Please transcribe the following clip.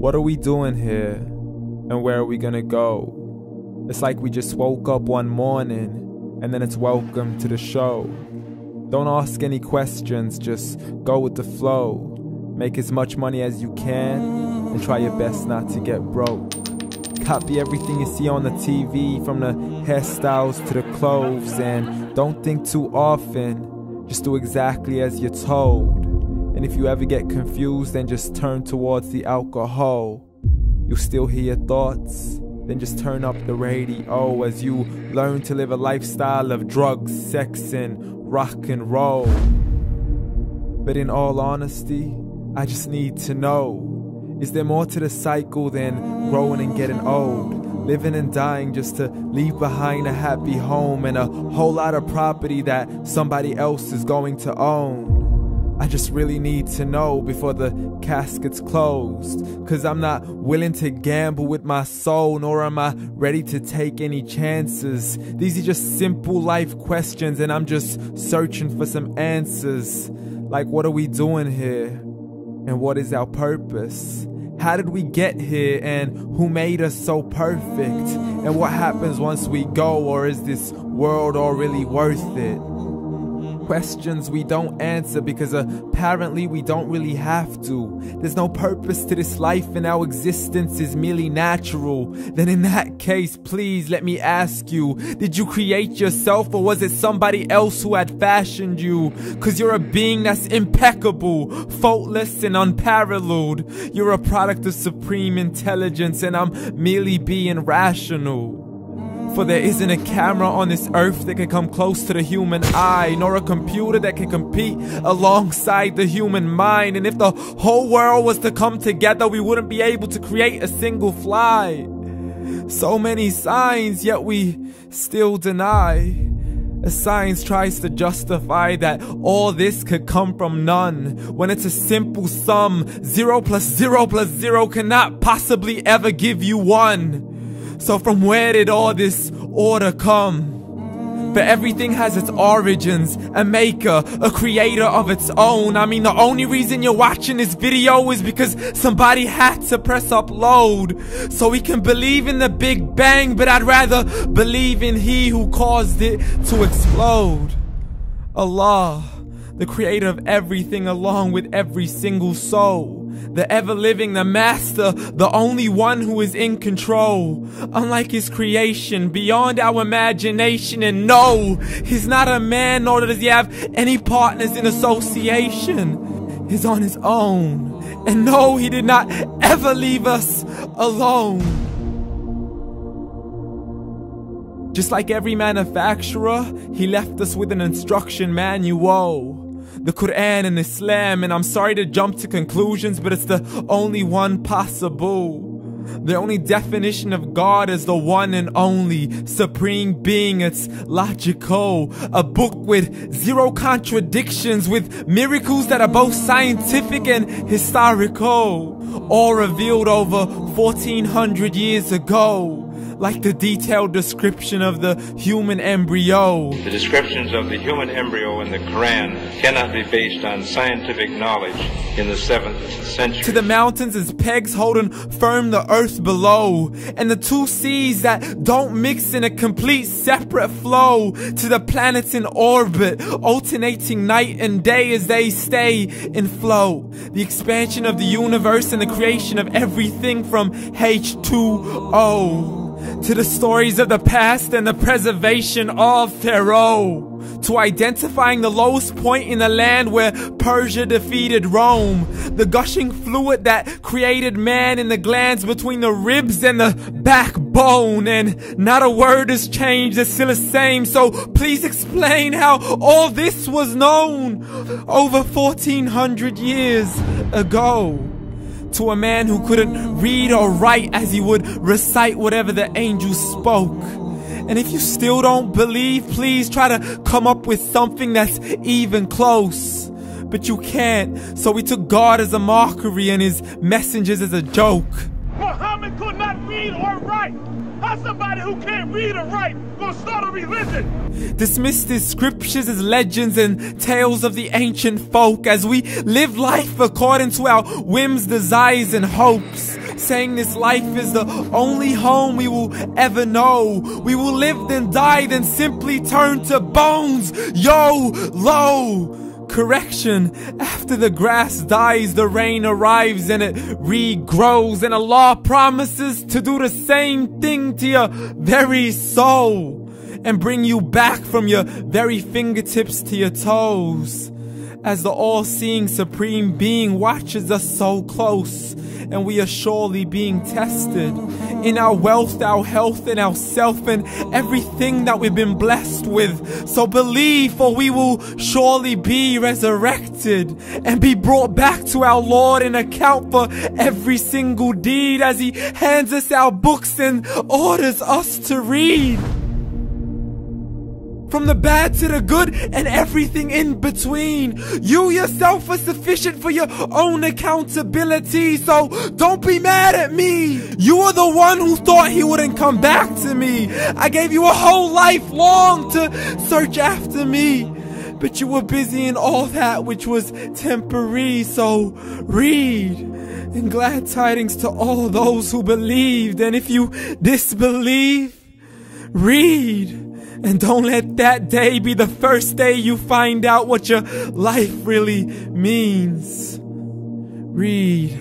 What are we doing here? And where are we gonna go? It's like we just woke up one morning, and then it's welcome to the show. Don't ask any questions, just go with the flow. Make as much money as you can, and try your best not to get broke. Copy everything you see on the TV, from the hairstyles to the clothes, and don't think too often, just do exactly as you're told. And if you ever get confused, then just turn towards the alcohol. You'll still hear your thoughts, then just turn up the radio as you learn to live a lifestyle of drugs, sex, and rock and roll. But in all honesty, I just need to know, is there more to the cycle than growing and getting old? Living and dying just to leave behind a happy home and a whole lot of property that somebody else is going to own. I just really need to know before the casket's closed, 'cause I'm not willing to gamble with my soul, nor am I ready to take any chances. These are just simple life questions, and I'm just searching for some answers. Like, what are we doing here? And what is our purpose? How did we get here, and who made us so perfect? And what happens once we go, or is this world all really worth it? Questions we don't answer because apparently we don't really have to. There's no purpose to this life and our existence is merely natural. Then in that case, please let me ask you, did you create yourself, or was it somebody else who had fashioned you? 'Cause you're a being that's impeccable, faultless and unparalleled. You're a product of supreme intelligence, and I'm merely being rational. For there isn't a camera on this earth that can come close to the human eye, nor a computer that can compete alongside the human mind. And if the whole world was to come together, we wouldn't be able to create a single fly. So many signs, yet we still deny. As science tries to justify that all this could come from none, when it's a simple sum. 0 plus 0 plus 0 cannot possibly ever give you 1. So from where did all this order come? For everything has its origins, a maker, a creator of its own. I mean, the only reason you're watching this video is because somebody had to press upload. So we can believe in the Big Bang, but I'd rather believe in He who caused it to explode. Allah, the creator of everything, along with every single soul. The ever-living, the master, the only one who is in control. Unlike his creation, beyond our imagination. And no, he's not a man, nor does he have any partners in association. He's on his own. And no, he did not ever leave us alone. Just like every manufacturer, he left us with an instruction manual. The Quran and Islam, and I'm sorry to jump to conclusions, but it's the only one possible. The only definition of God is the one and only supreme being. It's logical, a book with 0 contradictions, with miracles that are both scientific and historical, all revealed over 1400 years ago. Like the detailed description of the human embryo. The descriptions of the human embryo in the Quran cannot be based on scientific knowledge in the 7th century. To the mountains as pegs holding firm the earth below, and the 2 seas that don't mix in a complete separate flow. To the planets in orbit, alternating night and day as they stay in flow. The expansion of the universe and the creation of everything from H2O. To the stories of the past and the preservation of Pharaoh. To identifying the lowest point in the land where Persia defeated Rome. The gushing fluid that created man in the glands between the ribs and the backbone. And not a word has changed, it's still the same. So please explain how all this was known over 1400 years ago. To a man who couldn't read or write, as he would recite whatever the angels spoke. And if you still don't believe, please try to come up with something that's even close. But you can't, so we took God as a mockery and his messengers as a joke. Muhammad could not read or write. How's somebody who can't read or write gonna start a religion? Dismissed his scriptures as legends and tales of the ancient folk, as we live life according to our whims, desires, and hopes. saying this life is the only home we will ever know. We will live then die, then simply turn to bones. YOLO! Correction, after the grass dies, the rain arrives and it regrows, and Allah promises to do the same thing to your very soul and bring you back from your very fingertips to your toes, as the all-seeing supreme being watches us so close, and we are surely being tested in our wealth, our health, and our self, and everything that we've been blessed with. So believe, for we will surely be resurrected and be brought back to our Lord and account for every single deed, as He hands us our books and orders us to read. From the bad to the good and everything in between. You yourself are sufficient for your own accountability, so don't be mad at me. You are the one who thought He wouldn't come back to me. I gave you a whole life long to search after me, but you were busy in all that which was temporary. So read, and glad tidings to all those who believed. And if you disbelieve, read. And don't let that day be the first day you find out what your life really means. Read.